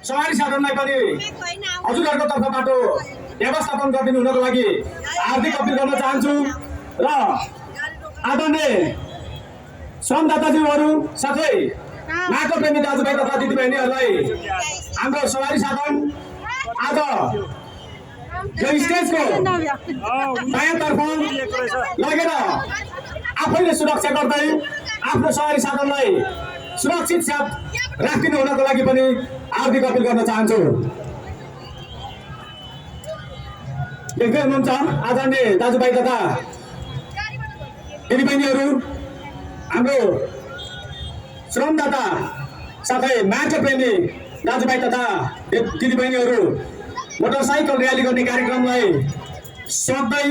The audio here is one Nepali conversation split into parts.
सवारी साधनलाई पनि हजुरहरूको तर्फबाट व्यवस्थापन गरिदिनु हुनको लागि हार्दिक अपील गर्न चाहन्छु र आदरणीय श्रमदाताज्यूहरू साथै माटो प्रेमी दाजुभाइ तथा दिदीबहिनीहरूलाई हाम्रो सवारी साधन आज यो स्टेजको दायाँतर्फ लगेर आफैले सुरक्षा गर्दै आफ्नो सवारी साधनलाई सुरक्षित साथ राखिदिनु हुनको लागि पनि हार्दिक अपील गर्न चाहन्छु। देख्दै हुनुहुन्छ आदरणीय दाजुभाइ तथा दिदीबहिनीहरू, हाम्रो श्रमदाता साथै माटो प्रेमी दाजुभाइ तथा दिदीबहिनीहरू मोटरसाइकल र्याली गर्ने कार्यक्रमलाई सोध्दै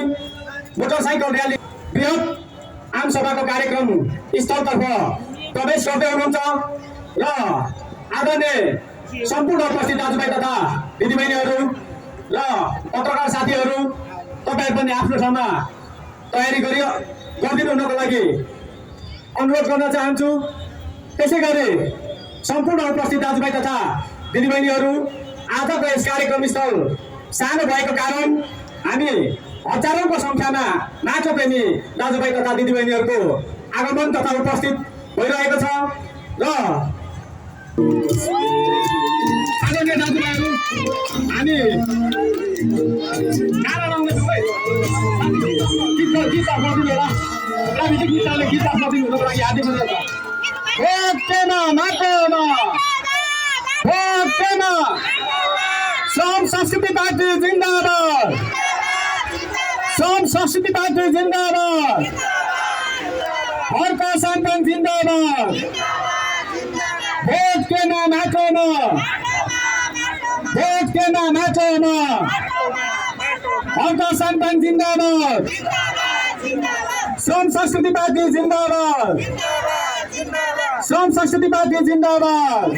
मोटरसाइकल र्याली बृहत आमसभाको कार्यक्रम स्थलतर्फ प्रवेश गर्दै हुनुहुन्छ र आदरणीय सम्पूर्ण उपस्थित दाजुभाइ तथा दिदीबहिनीहरू र पत्रकार साथीहरू, तपाईहरु पनि आफ्नो ठाउँमा तयारी गरिदिनु हुनको लागि अनुरोध गर्न चाहन्छु। त्यसैगरी सम्पूर्ण उपस्थित दाजुभाइ तथा दिदीबहिनीहरू, आजको यस कार्यक्रम स्थल सानो भएको कारण हामी हजारौंको संख्यामा माटो प्रेमी दाजुभाइ तथा दिदीबहिनीहरूको आगमन तथा उपस्थित भइरहेको छ र आदरणीय दाजुभाइहरू, हामी गीत आफ्नो हुनको लागि हार्दिक श्रम संस्कृति पार्टी जिन्दाबाद, श्रम संस्कृति पार्टी जिन्दाबाद, हरका सन्तान जिन्दाबाद, भोट केमा माटोमा, भोट केमा माटोमा, हरका सन्तान जिन्दाबाद, श्रम संस्कृति पार्टी जिन्दाबाद, श्रम संस्कृति पार्टी जिन्दाबाद।